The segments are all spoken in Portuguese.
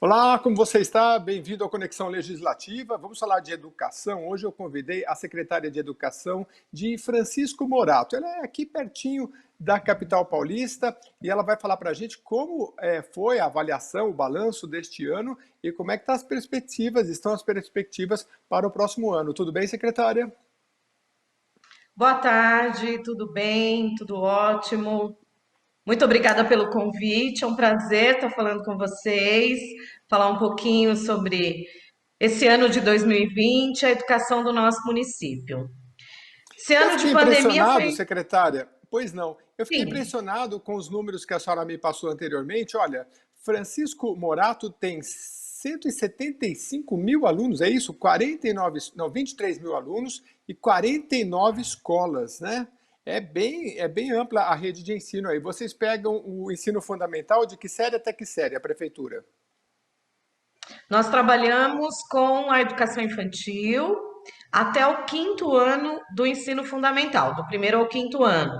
Olá, como você está? Bem-vindo à Conexão Legislativa. Vamos falar de educação. Hoje eu convidei a secretária de Educação de Francisco Morato. Ela é aqui pertinho da capital paulista e ela vai falar para a gente como foi a avaliação, o balanço deste ano e como é que estão as perspectivas para o próximo ano. Tudo bem, secretária? Boa tarde, tudo bem? Tudo ótimo. Muito obrigada pelo convite, é um prazer estar falando com vocês, falar um pouquinho sobre esse ano de 2020, a educação do nosso município. Esse Eu ano de fiquei pandemia impressionado, foi, secretária. Pois não. Eu fiquei sim, impressionado com os números que a senhora me passou anteriormente. Olha, Francisco Morato tem 175 mil alunos, é isso? 49, não, 23 mil alunos e 49 escolas, né? É bem ampla a rede de ensino aí. Vocês pegam o ensino fundamental de que série até que série, a prefeitura? nós trabalhamos com a educação infantil até o quinto ano do ensino fundamental, do primeiro ao quinto ano.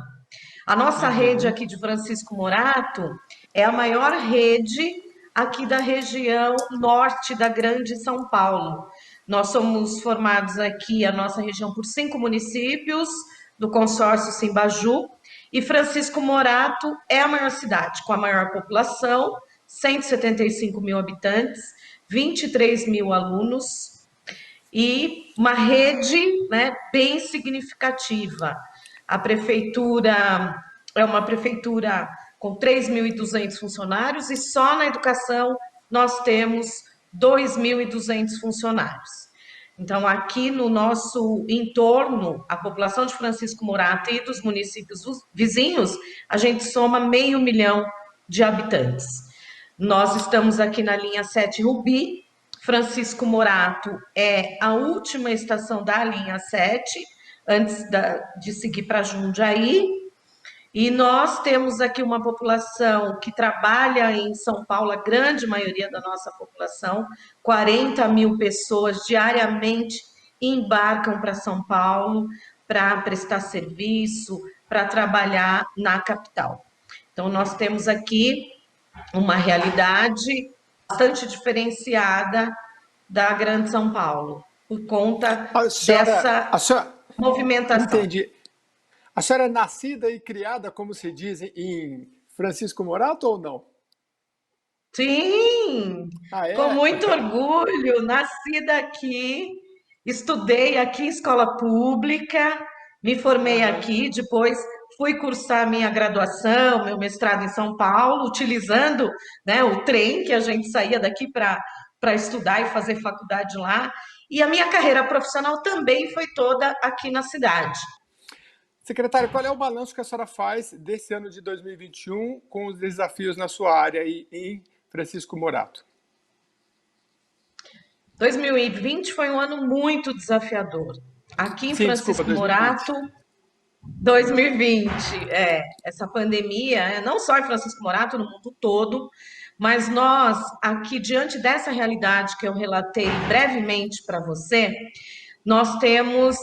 A nossa rede Uhum. aqui de Francisco Morato é a maior rede aqui da região norte da Grande São Paulo. Nós somos formados aqui, a nossa região, por 5 municípios do consórcio Simbaju, e Francisco Morato é a maior cidade, com a maior população, 175 mil habitantes, 23 mil alunos, e uma rede, né, bem significativa. A prefeitura é uma prefeitura com 3.200 funcionários e só na educação nós temos 2.200 funcionários. Então, aqui no nosso entorno, a população de Francisco Morato e dos municípios vizinhos, a gente soma 500.000 de habitantes. Nós estamos aqui na linha 7 Rubi. Francisco Morato é a última estação da linha 7, antes de seguir para Jundiaí. E nós temos aqui uma população que trabalha em São Paulo, a grande maioria da nossa população, 40 mil pessoas diariamente embarcam para São Paulo para prestar serviço, para trabalhar na capital. Então, nós temos aqui uma realidade bastante diferenciada da Grande São Paulo, por conta A senhora, dessa a senhora, movimentação. entendi. A senhora é nascida e criada, como se diz, em Francisco Morato ou não? Sim, Ah, com é? muito orgulho, nascida aqui, estudei aqui em escola pública, me formei Aham. aqui, depois fui cursar minha graduação, meu mestrado em São Paulo, utilizando, né, o trem que a gente saía daqui para estudar e fazer faculdade lá. E a minha carreira profissional também foi toda aqui na cidade. Secretária, qual é o balanço que a senhora faz desse ano de 2021 com os desafios na sua área aí em Francisco Morato? 2020 foi um ano muito desafiador. Aqui em Sim, desculpa, Francisco 2020. Morato, 2020, essa pandemia, não só em Francisco Morato, no mundo todo, mas nós, aqui, diante dessa realidade que eu relatei brevemente para você, nós temos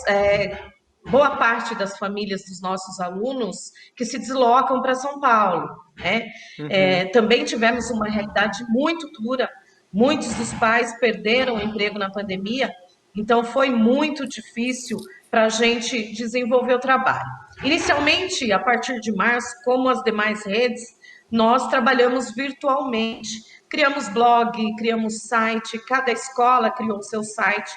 boa parte das famílias dos nossos alunos que se deslocam para São Paulo, né? Uhum. Também tivemos uma realidade muito dura, muitos dos pais perderam o emprego na pandemia, então foi muito difícil para a gente desenvolver o trabalho. Inicialmente, a partir de março, como as demais redes, nós trabalhamos virtualmente. Criamos blog, criamos site, cada escola criou o seu site,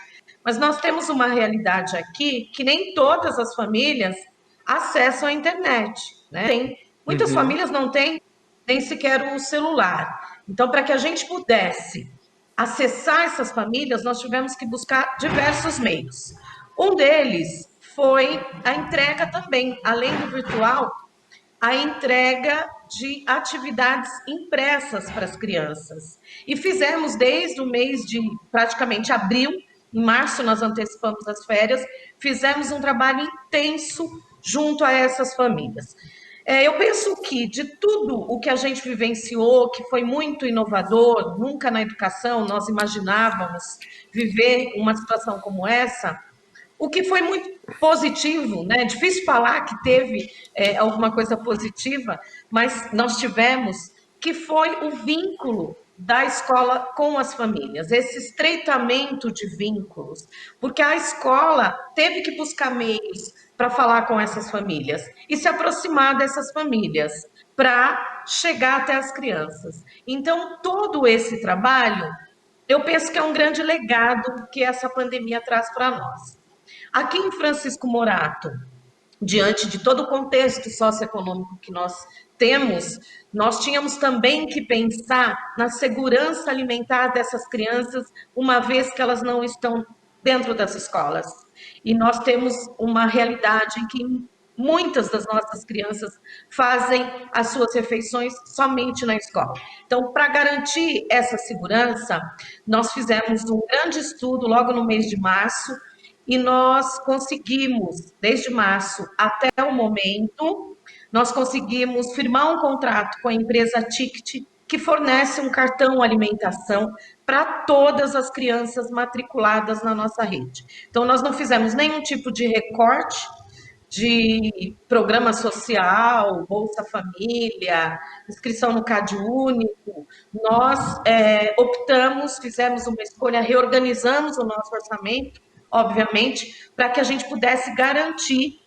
mas nós temos uma realidade aqui que nem todas as famílias acessam a internet, né? Muitas Uhum. famílias não têm nem sequer o celular. Então, para que a gente pudesse acessar essas famílias, nós tivemos que buscar diversos meios. Um deles foi a entrega também, além do virtual, a entrega de atividades impressas para as crianças. E fizemos desde o mês de praticamente abril, em março nós antecipamos as férias, fizemos um trabalho intenso junto a essas famílias. Eu penso que de tudo o que a gente vivenciou, que foi muito inovador, nunca na educação nós imaginávamos viver uma situação como essa, o que foi muito positivo, né? Difícil falar que teve alguma coisa positiva, mas nós tivemos que foi o vínculo da escola com as famílias, esse estreitamento de vínculos, porque a escola teve que buscar meios para falar com essas famílias e se aproximar dessas famílias para chegar até as crianças. Então, todo esse trabalho, eu penso que é um grande legado que essa pandemia traz para nós. Aqui em Francisco Morato, diante de todo o contexto socioeconômico que nós temos, nós tínhamos também que pensar na segurança alimentar dessas crianças, uma vez que elas não estão dentro das escolas. E nós temos uma realidade em que muitas das nossas crianças fazem as suas refeições somente na escola. Então, para garantir essa segurança, nós fizemos um grande estudo logo no mês de março, e nós conseguimos, desde março até o momento, nós conseguimos firmar um contrato com a empresa Ticket, que fornece um cartão alimentação para todas as crianças matriculadas na nossa rede. Então, nós não fizemos nenhum tipo de recorte de programa social, Bolsa Família, inscrição no Cade Único. Nós optamos, fizemos uma escolha, reorganizamos o nosso orçamento, obviamente, para que a gente pudesse garantir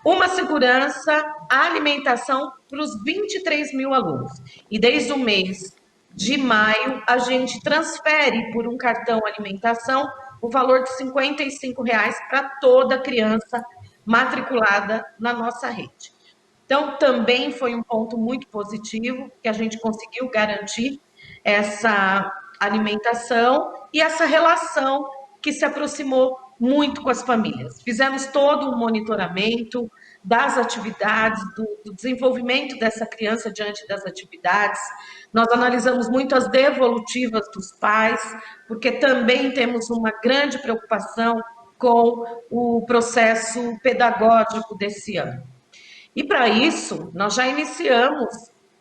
uma segurança, a alimentação para os 23 mil alunos. E desde o mês de maio, a gente transfere por um cartão alimentação o valor de R$ 55 para toda criança matriculada na nossa rede. Então, também foi um ponto muito positivo, que a gente conseguiu garantir essa alimentação e essa relação que se aproximou muito com as famílias. Fizemos todo um monitoramento das atividades, do desenvolvimento dessa criança diante das atividades. Nós analisamos muito as devolutivas dos pais, porque também temos uma grande preocupação com o processo pedagógico desse ano. E para isso, nós já iniciamos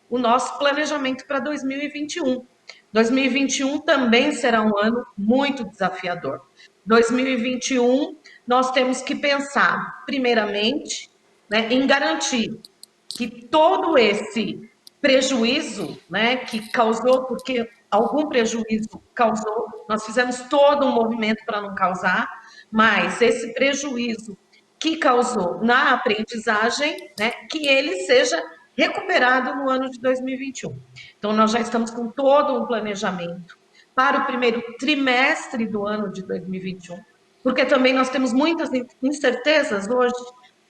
o nosso planejamento para 2021. 2021 também será um ano muito desafiador. 2021, nós temos que pensar, primeiramente, né, em garantir que todo esse prejuízo, né, que causou, porque algum prejuízo causou, nós fizemos todo um movimento para não causar, mas esse prejuízo que causou na aprendizagem, né, que ele seja recuperado no ano de 2021. Então, nós já estamos com todo um planejamento para o primeiro trimestre do ano de 2021, porque também nós temos muitas incertezas hoje.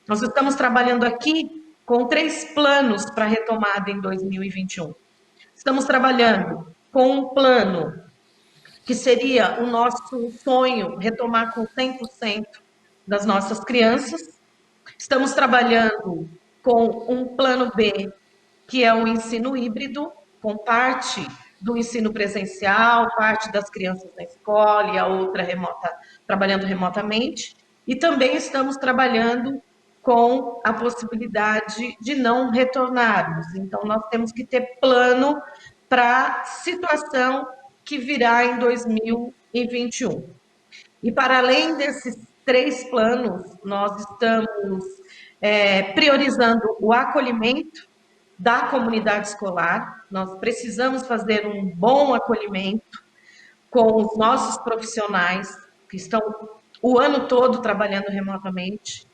Nós estamos trabalhando aqui com 3 planos para retomada em 2021. Estamos trabalhando com um plano que seria o nosso sonho, retomar com 100% das nossas crianças. Estamos trabalhando com um plano B, que é o ensino híbrido, com parte do ensino presencial, parte das crianças na escola e a outra trabalhando remotamente. E também estamos trabalhando com a possibilidade de não retornarmos. Então, nós temos que ter plano para a situação que virá em 2021. E para além desses 3 planos, nós estamos priorizando o acolhimento da comunidade escolar. Nós precisamos fazer um bom acolhimento com os nossos profissionais, que estão o ano todo trabalhando remotamente,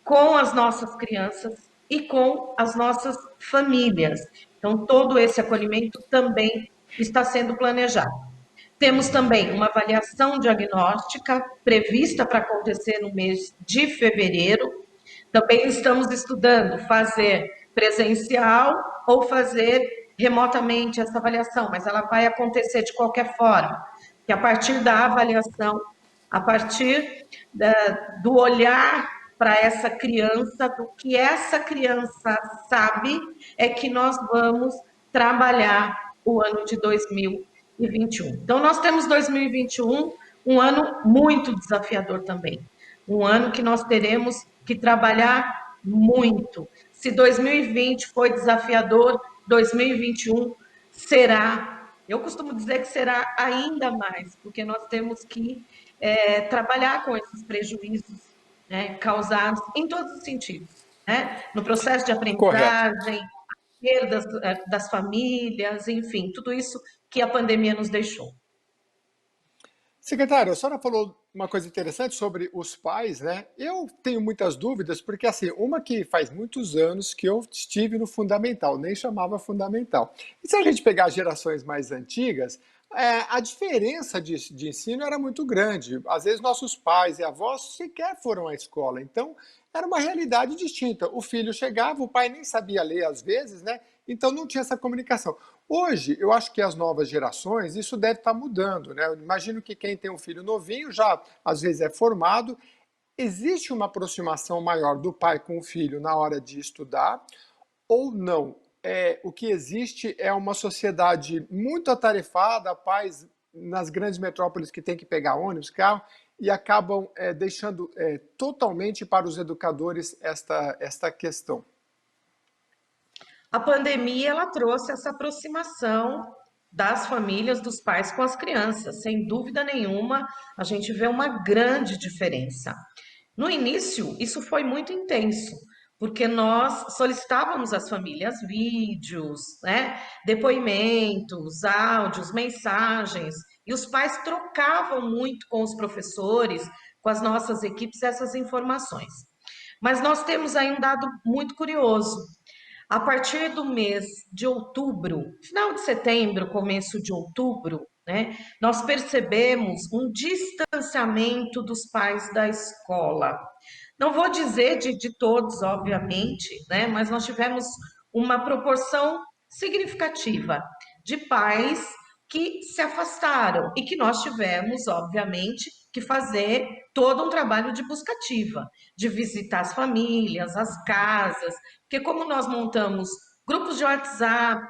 com as nossas crianças e com as nossas famílias. Então, todo esse acolhimento também está sendo planejado. Temos também uma avaliação diagnóstica prevista para acontecer no mês de fevereiro. Também estamos estudando fazer presencial ou fazer remotamente essa avaliação, mas ela vai acontecer de qualquer forma, que a partir da avaliação, a partir do olhar para essa criança, do que essa criança sabe, é que nós vamos trabalhar o ano de 2021. Então, nós temos 2021, um ano muito desafiador também. Um ano que nós teremos que trabalhar muito. Se 2020 foi desafiador, 2021 será. Eu costumo dizer que será ainda mais, porque nós temos que trabalhar com esses prejuízos, né, causados em todos os sentidos, né? No processo de Correto. aprendizagem, perdas das famílias, enfim, tudo isso que a pandemia nos deixou. Secretário, a senhora falou uma coisa interessante sobre os pais, né? Eu tenho muitas dúvidas, porque assim, uma que faz muitos anos que eu estive no fundamental, nem chamava fundamental. E se a gente pegar gerações mais antigas, a diferença de ensino era muito grande. Às vezes nossos pais e avós sequer foram à escola, então era uma realidade distinta. O filho chegava, o pai nem sabia ler às vezes, né? Então não tinha essa comunicação. Hoje, eu acho que as novas gerações, isso deve estar mudando, né? Eu imagino que quem tem um filho novinho já, às vezes, é formado. Existe uma aproximação maior do pai com o filho na hora de estudar ou não? O que existe é uma sociedade muito atarefada, pais nas grandes metrópoles que têm que pegar ônibus, carro, e acabam deixando totalmente para os educadores esta questão. A pandemia ela trouxe essa aproximação das famílias, dos pais com as crianças. Sem dúvida nenhuma, a gente vê uma grande diferença. No início, isso foi muito intenso, porque nós solicitávamos às famílias vídeos, né, depoimentos, áudios, mensagens, e os pais trocavam muito com os professores, com as nossas equipes, essas informações. Mas nós temos aí um dado muito curioso. A partir do mês de outubro, final de setembro, começo de outubro, né, nós percebemos um distanciamento dos pais da escola. Não vou dizer de todos, obviamente, né, mas nós tivemos uma proporção significativa de pais que se afastaram e que nós tivemos, obviamente, que fazer todo um trabalho de busca ativa, de visitar as famílias, as casas, porque como nós montamos grupos de WhatsApp,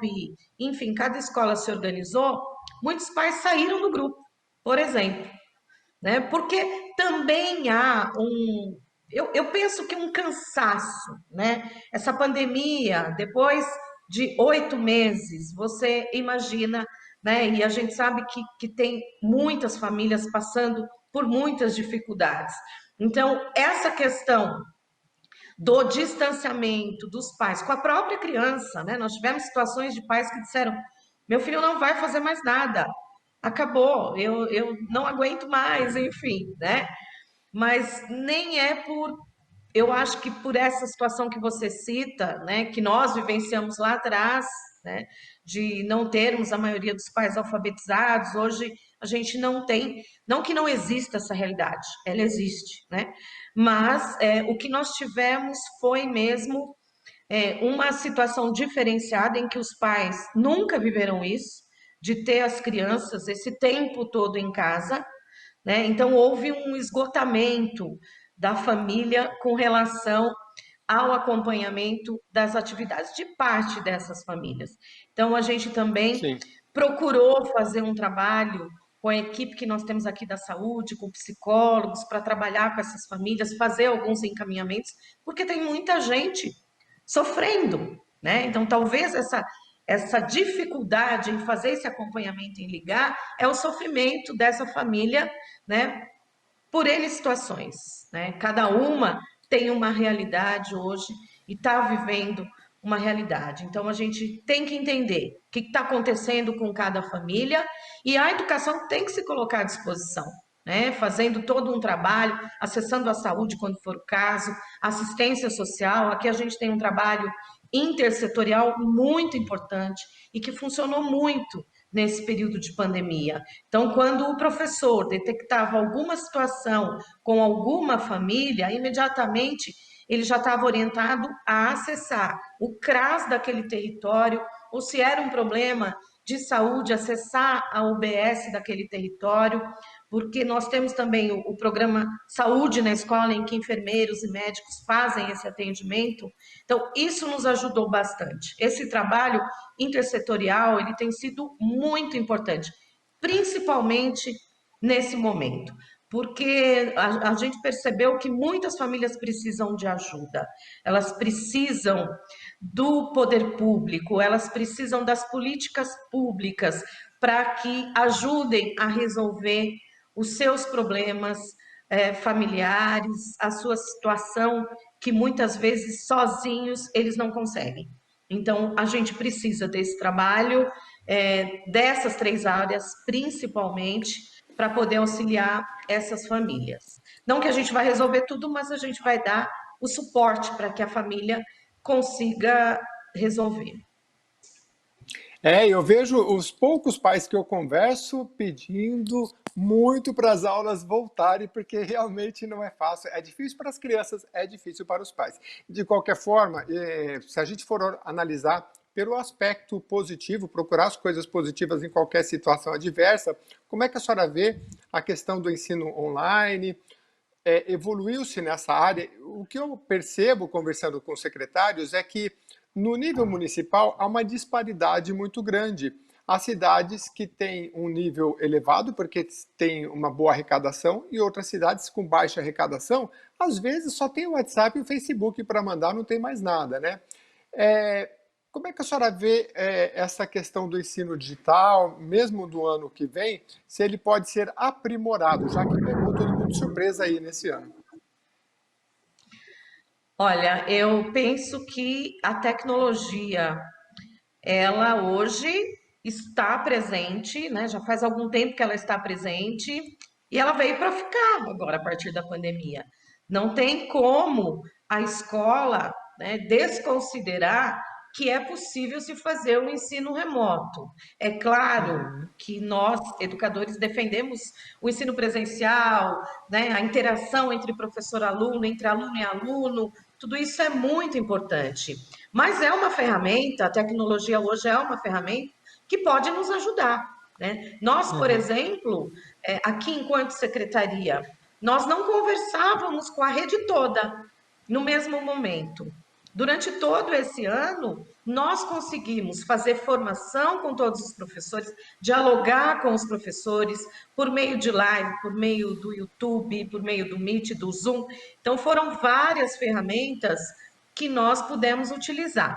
enfim, cada escola se organizou, muitos pais saíram do grupo, por exemplo, né? Porque também há eu penso que um cansaço, né? Essa pandemia, depois de 8 meses, você imagina, né? E a gente sabe que tem muitas famílias passando por muitas dificuldades. Então, essa questão do distanciamento dos pais com a própria criança, né? Nós tivemos situações de pais que disseram: meu filho não vai fazer mais nada, acabou, eu não aguento mais, enfim, né? Mas nem é por, eu acho que por essa situação que você cita, né, que nós vivenciamos lá atrás, né, de não termos a maioria dos pais alfabetizados, hoje a gente não tem, não que não exista essa realidade, ela existe, né, mas o que nós tivemos foi mesmo uma situação diferenciada em que os pais nunca viveram isso, de ter as crianças esse tempo todo em casa, né? Então houve um esgotamento da família com relação ao acompanhamento das atividades de parte dessas famílias. Então a gente também Sim. procurou fazer um trabalho com a equipe que nós temos aqui da saúde, com psicólogos, para trabalhar com essas famílias, fazer alguns encaminhamentos, porque tem muita gente sofrendo, né? Então talvez essa dificuldade em fazer esse acompanhamento, em ligar, é o sofrimento dessa família, né? Por N situações, né? Cada uma tem uma realidade hoje e está vivendo uma realidade. Então a gente tem que entender o que está acontecendo com cada família e a educação tem que se colocar à disposição, né? Fazendo todo um trabalho, acessando a saúde quando for o caso, assistência social. Aqui a gente tem um trabalho intersetorial muito importante e que funcionou muito nesse período de pandemia. Então, quando o professor detectava alguma situação com alguma família, imediatamente ele já estava orientado a acessar o CRAS daquele território, ou se era um problema de saúde, acessar a UBS daquele território, porque nós temos também o programa Saúde na Escola, em que enfermeiros e médicos fazem esse atendimento. Então, isso nos ajudou bastante. Esse trabalho intersetorial, ele tem sido muito importante, principalmente nesse momento, porque a gente percebeu que muitas famílias precisam de ajuda, elas precisam do poder público, elas precisam das políticas públicas para que ajudem a resolver os seus problemas familiares, a sua situação que muitas vezes sozinhos eles não conseguem. Então, a gente precisa desse trabalho dessas 3 áreas, principalmente, para poder auxiliar essas famílias. Não que a gente vai resolver tudo, mas a gente vai dar o suporte para que a família consiga resolver. Eu vejo os poucos pais que eu converso pedindo muito para as aulas voltarem, porque realmente não é fácil. É difícil para as crianças, é difícil para os pais. De qualquer forma, se a gente for analisar pelo aspecto positivo, procurar as coisas positivas em qualquer situação adversa, como é que a senhora vê a questão do ensino online? Evoluiu-se nessa área. O que eu percebo, conversando com os secretários, é que no nível municipal há uma disparidade muito grande. Há cidades que têm um nível elevado, porque têm uma boa arrecadação, e outras cidades com baixa arrecadação, às vezes só tem o WhatsApp e o Facebook para mandar, não tem mais nada, né? Como é que a senhora vê essa questão do ensino digital, mesmo do ano que vem, se ele pode ser aprimorado, já que pegou todo mundo de surpresa aí nesse ano? Olha, eu penso que a tecnologia, ela hoje está presente, né? Já faz algum tempo que ela está presente e ela veio para ficar agora a partir da pandemia. Não tem como a escola, né, desconsiderar que é possível se fazer o ensino remoto. É claro Uhum. que nós, educadores, defendemos o ensino presencial, né, a interação entre professor e aluno, entre aluno e aluno, tudo isso é muito importante. Mas é uma ferramenta, a tecnologia hoje é uma ferramenta que pode nos ajudar, né? Nós, por Uhum. exemplo, aqui enquanto secretaria, nós não conversávamos com a rede toda no mesmo momento. Durante todo esse ano, nós conseguimos fazer formação com todos os professores, dialogar com os professores por meio de live, por meio do YouTube, por meio do Meet, do Zoom. Então, foram várias ferramentas que nós pudemos utilizar.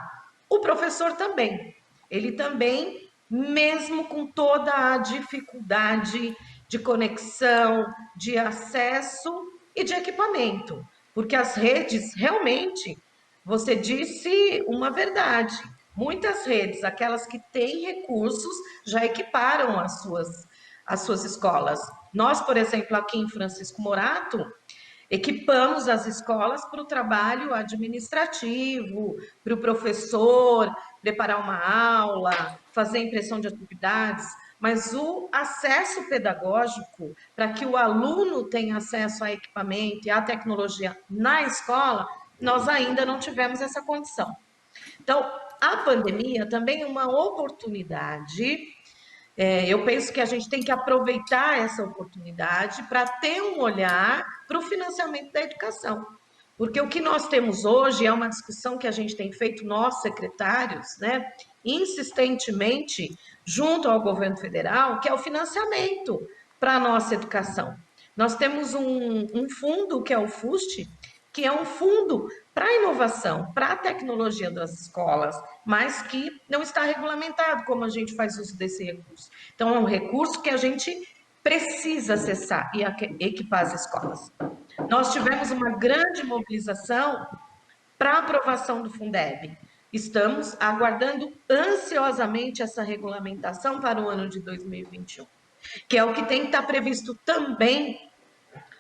O professor também. Ele também, mesmo com toda a dificuldade de conexão, de acesso e de equipamento, porque as redes realmente, você disse uma verdade. Muitas redes, aquelas que têm recursos, já equiparam as suas escolas. Nós, por exemplo, aqui em Francisco Morato, equipamos as escolas para o trabalho administrativo, para o professor preparar uma aula, fazer impressão de atividades, mas o acesso pedagógico, para que o aluno tenha acesso a equipamento e à tecnologia na escola, nós ainda não tivemos essa condição. Então, a pandemia também é uma oportunidade. Eu penso que a gente tem que aproveitar essa oportunidade para ter um olhar para o financiamento da educação. Porque o que nós temos hoje é uma discussão que a gente tem feito, nós secretários, né, insistentemente, junto ao governo federal, que é o financiamento para a nossa educação. Nós temos um fundo, que é o FUST, que é um fundo para a inovação, para a tecnologia das escolas, mas que não está regulamentado como a gente faz uso desse recurso. Então, é um recurso que a gente precisa acessar e equipar as escolas. Nós tivemos uma grande mobilização para a aprovação do Fundeb. Estamos aguardando ansiosamente essa regulamentação para o ano de 2021, que é o que tem que estar previsto também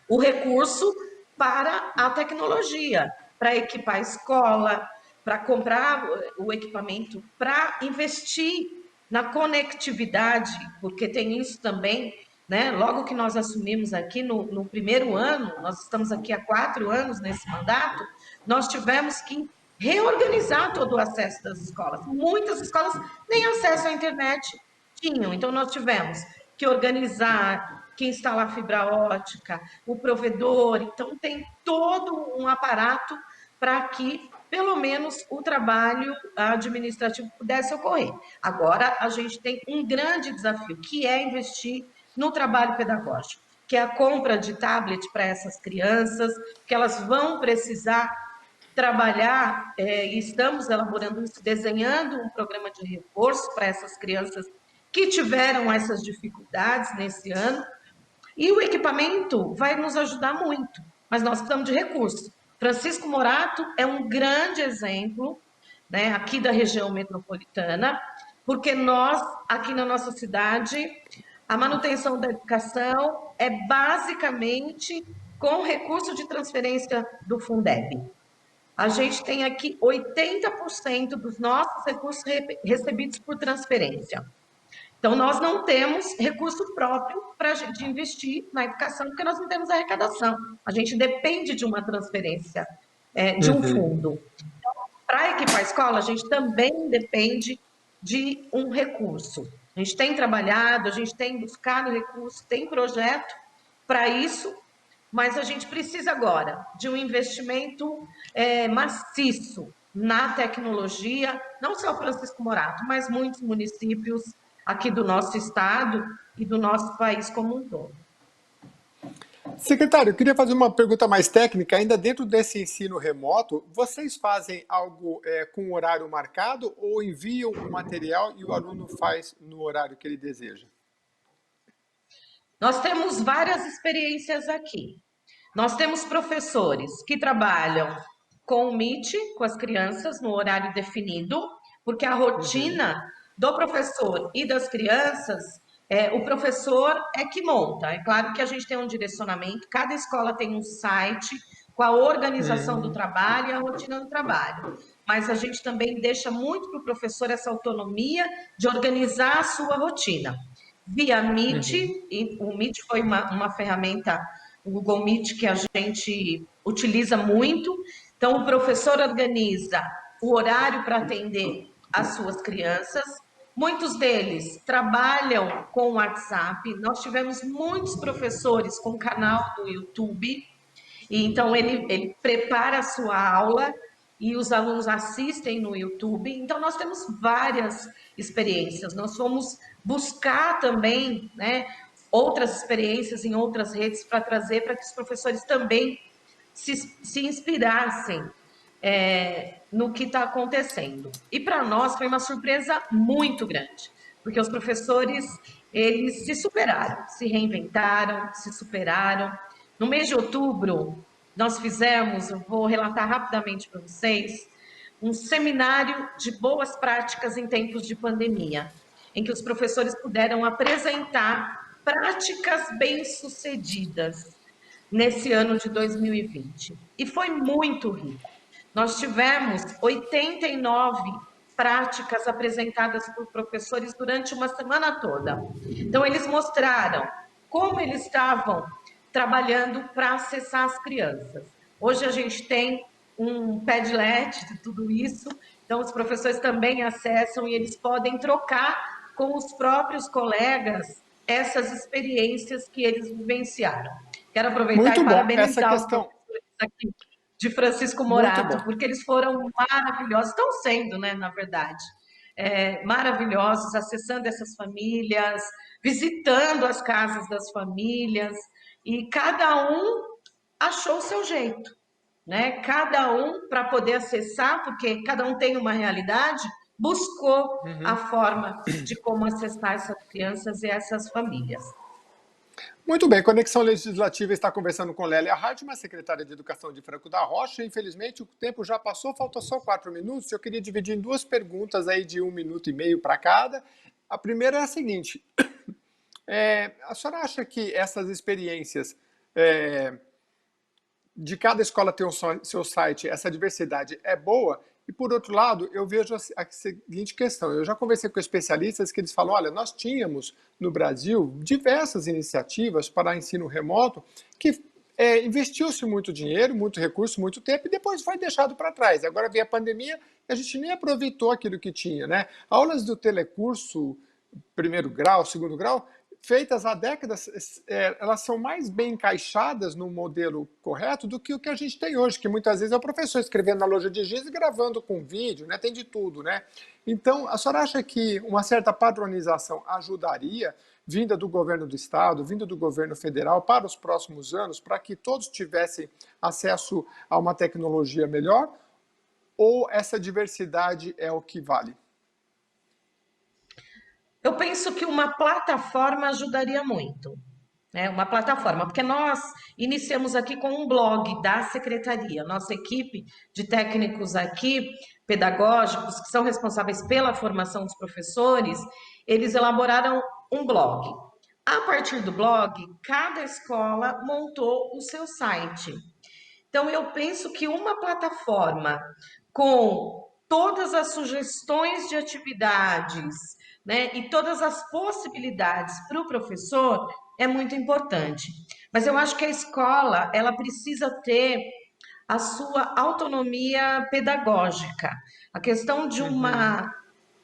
o recurso para a tecnologia, para equipar a escola, para comprar o equipamento, para investir na conectividade, porque tem isso também, né? Logo que nós assumimos aqui no primeiro ano, nós estamos aqui há 4 anos nesse mandato, nós tivemos que reorganizar todo o acesso das escolas. Muitas escolas nem acesso à internet tinham, então nós tivemos que organizar, que instalar fibra ótica, o provedor, então tem todo um aparato para que pelo menos o trabalho administrativo pudesse ocorrer. Agora a gente tem um grande desafio, que é investir no trabalho pedagógico, que é a compra de tablet para essas crianças, que elas vão precisar trabalhar, e estamos elaborando isso, desenhando um programa de reforço para essas crianças que tiveram essas dificuldades nesse ano, e o equipamento vai nos ajudar muito, mas nós precisamos de recursos. Francisco Morato é um grande exemplo, né, aqui da região metropolitana, porque nós, aqui na nossa cidade, a manutenção da educação é basicamente com recurso de transferência do Fundeb. A gente tem aqui 80% dos nossos recursos recebidos por transferência. Então, nós não temos recurso próprio para a gente investir na educação, porque nós não temos arrecadação. A gente depende de uma transferência, de um Uhum. fundo. Para equipar a escola, a gente também depende de um recurso. A gente tem trabalhado, a gente tem buscado recurso, tem projeto para isso, mas a gente precisa agora de um investimento maciço na tecnologia, não só Francisco Morato, mas muitos municípios aqui do nosso estado e do nosso país como um todo. Secretário, eu queria fazer uma pergunta mais técnica. Ainda dentro desse ensino remoto, vocês fazem algo com horário marcado ou enviam o material e o aluno faz no horário que ele deseja? Nós temos várias experiências aqui. Nós temos professores que trabalham com o Meet, com as crianças, no horário definido, porque a Uhum. rotina do professor e das crianças, o professor é que monta. É claro que a gente tem um direcionamento, cada escola tem um site com a organização do Uhum. trabalho e a rotina do trabalho. Mas a gente também deixa muito para o professor essa autonomia de organizar a sua rotina via Meet, Uhum. e o Meet foi uma ferramenta, o Google Meet, que a gente utiliza muito. Então, o professor organiza o horário para atender as suas crianças. Muitos deles trabalham com o WhatsApp. Nós tivemos muitos professores com canal do YouTube. E então, ele prepara a sua aula e os alunos assistem no YouTube. Então, nós temos várias experiências. Nós fomos buscar também, né, outras experiências em outras redes para trazer para que os professores também se inspirassem no que está acontecendo. E para nós foi uma surpresa muito grande, porque os professores eles se superaram, se reinventaram, se superaram. No mês de outubro, nós fizemos, eu vou relatar rapidamente para vocês, um seminário de boas práticas em tempos de pandemia, em que os professores puderam apresentar práticas bem-sucedidas nesse ano de 2020. E foi muito rico. Nós tivemos 89 práticas apresentadas por professores durante uma semana toda. Então, eles mostraram como eles estavam trabalhando para acessar as crianças. Hoje a gente tem um Padlet de tudo isso, então os professores também acessam e eles podem trocar com os próprios colegas essas experiências que eles vivenciaram. Quero aproveitar Muito e bom. Essa parabenizar os questão, professores aqui de Francisco muito Morato, bom. porque eles foram maravilhosos, estão sendo, né, na verdade, maravilhosos, acessando essas famílias, visitando as casas das famílias, e cada um achou o seu jeito, né? Cada um, para poder acessar, porque cada um tem uma realidade, buscou a Uhum. forma de como acessar essas crianças e essas famílias. Muito bem, Conexão Legislativa está conversando com Lélia Hartmann, secretária de Educação de Franco da Rocha. Infelizmente, o tempo já passou, faltam só 4 minutos. Eu queria dividir em duas perguntas aí de 1 minuto e meio para cada. A primeira é a seguinte: a senhora acha que essas experiências é, de cada escola ter seu site, essa diversidade é boa? E, por outro lado, eu vejo a seguinte questão. Eu já conversei com especialistas que eles falam, olha, nós tínhamos no Brasil diversas iniciativas para ensino remoto que investiu-se muito dinheiro, muito recurso, muito tempo, e depois foi deixado para trás. Agora veio a pandemia e a gente nem aproveitou aquilo que tinha, né? Aulas do telecurso, primeiro grau, segundo grau, feitas há décadas, elas são mais bem encaixadas no modelo correto do que o que a gente tem hoje, que muitas vezes é o professor escrevendo na loja de giz e gravando com vídeo, né? Tem de tudo, né? Então, a senhora acha que uma certa padronização ajudaria, vinda do governo do estado, vinda do governo federal, para os próximos anos, para que todos tivessem acesso a uma tecnologia melhor? Ou essa diversidade é o que vale? Eu penso que uma plataforma ajudaria muito, né? Uma plataforma, porque nós iniciamos aqui com um blog da secretaria, nossa equipe de técnicos aqui pedagógicos, que são responsáveis pela formação dos professores, eles elaboraram um blog. A partir do blog, cada escola montou o seu site. Então, eu penso que uma plataforma com todas as sugestões de atividades, né, e todas as possibilidades para o professor é muito importante. Mas eu acho que a escola, ela precisa ter a sua autonomia pedagógica. A questão de Uhum, uma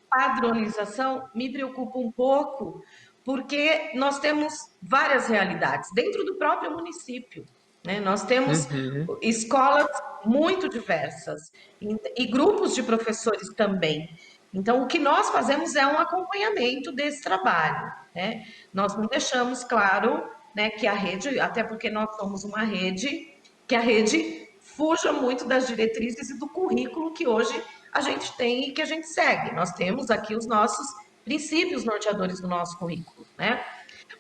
padronização me preocupa um pouco, porque nós temos várias realidades dentro do próprio município, né? Nós temos uhum. escolas muito diversas e grupos de professores também. Então, o que nós fazemos é um acompanhamento desse trabalho, né? Nós não deixamos claro, né, que a rede, até porque nós somos uma rede, que a rede fuja muito das diretrizes e do currículo que hoje a gente tem e que a gente segue. Nós temos aqui os nossos princípios norteadores do nosso currículo, né?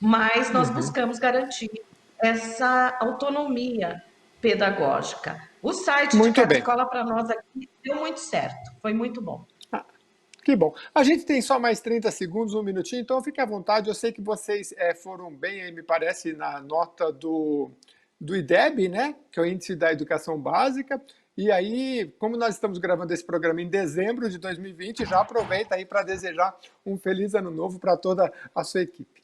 Mas nós Uhum. buscamos garantir essa autonomia pedagógica. O site de Muito cada bem. escola para nós aqui deu muito certo, foi muito bom. Ah, que bom. A gente tem só mais 30 segundos, um minutinho, então fique à vontade. Eu sei que vocês foram bem, aí, me parece, na nota do IDEB, né? Que é o Índice da Educação Básica. E aí, como nós estamos gravando esse programa em dezembro de 2020, já aproveita aí para desejar um feliz ano novo para toda a sua equipe.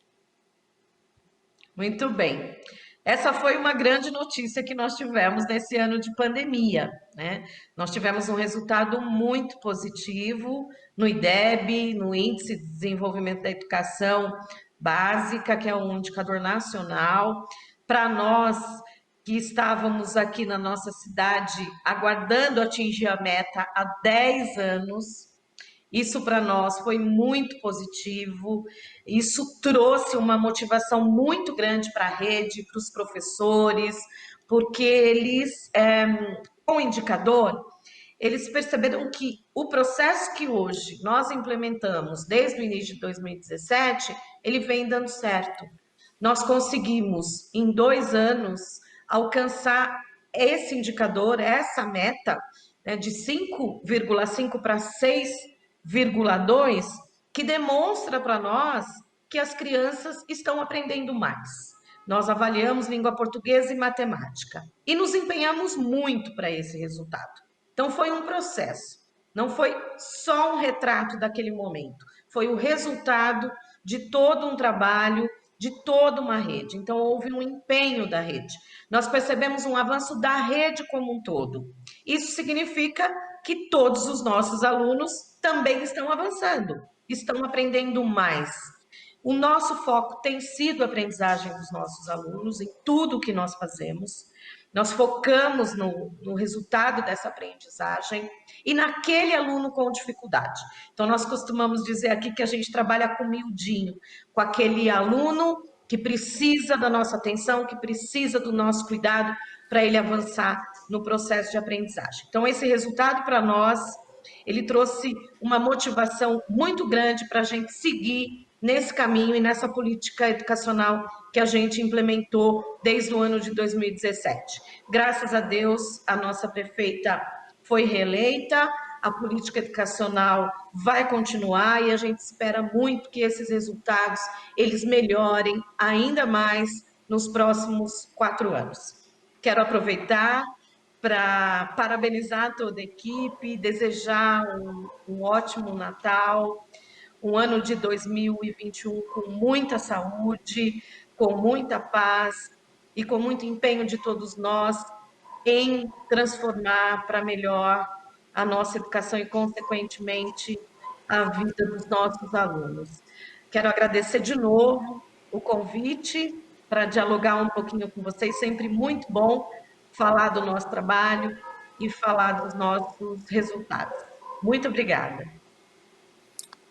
Muito bem. Essa foi uma grande notícia que nós tivemos nesse ano de pandemia, né? Nós tivemos um resultado muito positivo no IDEB, no Índice de Desenvolvimento da Educação Básica, que é um indicador nacional. Para nós que estávamos aqui na nossa cidade aguardando atingir a meta há 10 anos, isso para nós foi muito positivo, isso trouxe uma motivação muito grande para a rede, para os professores, porque eles, com o indicador, eles perceberam que o processo que hoje nós implementamos desde o início de 2017, ele vem dando certo. Nós conseguimos, em 2 anos, alcançar esse indicador, essa meta, né, de 5,5 para 6,2, que demonstra para nós que as crianças estão aprendendo mais. Nós avaliamos língua portuguesa e matemática e nos empenhamos muito para esse resultado. Então, foi um processo, não foi só um retrato daquele momento, foi o resultado de todo um trabalho, de toda uma rede. Então, houve um empenho da rede. Nós percebemos um avanço da rede como um todo. Isso significa que todos os nossos alunos também estão avançando, estão aprendendo mais. O nosso foco tem sido a aprendizagem dos nossos alunos em tudo o que nós fazemos. Nós focamos no resultado dessa aprendizagem e naquele aluno com dificuldade. Então, nós costumamos dizer aqui que a gente trabalha com miudinho, com aquele aluno que precisa da nossa atenção, que precisa do nosso cuidado para ele avançar no processo de aprendizagem. Então, esse resultado para nós, ele trouxe uma motivação muito grande para a gente seguir nesse caminho e nessa política educacional que a gente implementou desde o ano de 2017. Graças a Deus, a nossa prefeita foi reeleita, a política educacional vai continuar e a gente espera muito que esses resultados eles melhorem ainda mais nos próximos 4 anos. Quero aproveitar para parabenizar toda a equipe, desejar um ótimo Natal, um ano de 2021 com muita saúde, com muita paz e com muito empenho de todos nós em transformar para melhor a nossa educação e, consequentemente, a vida dos nossos alunos. Quero agradecer de novo o convite para dialogar um pouquinho com vocês, sempre muito bom falar do nosso trabalho e falar dos nossos resultados. Muito obrigada.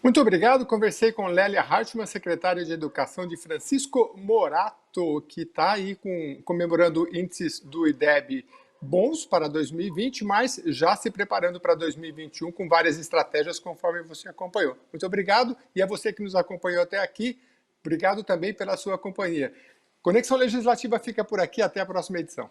Muito obrigado. Conversei com Lélia Hartmann, secretária de Educação de Francisco Morato, que está aí comemorando índices do IDEB bons para 2020, mas já se preparando para 2021 com várias estratégias, conforme você acompanhou. Muito obrigado. E a você que nos acompanhou até aqui, obrigado também pela sua companhia. Conexão Legislativa fica por aqui. Até a próxima edição.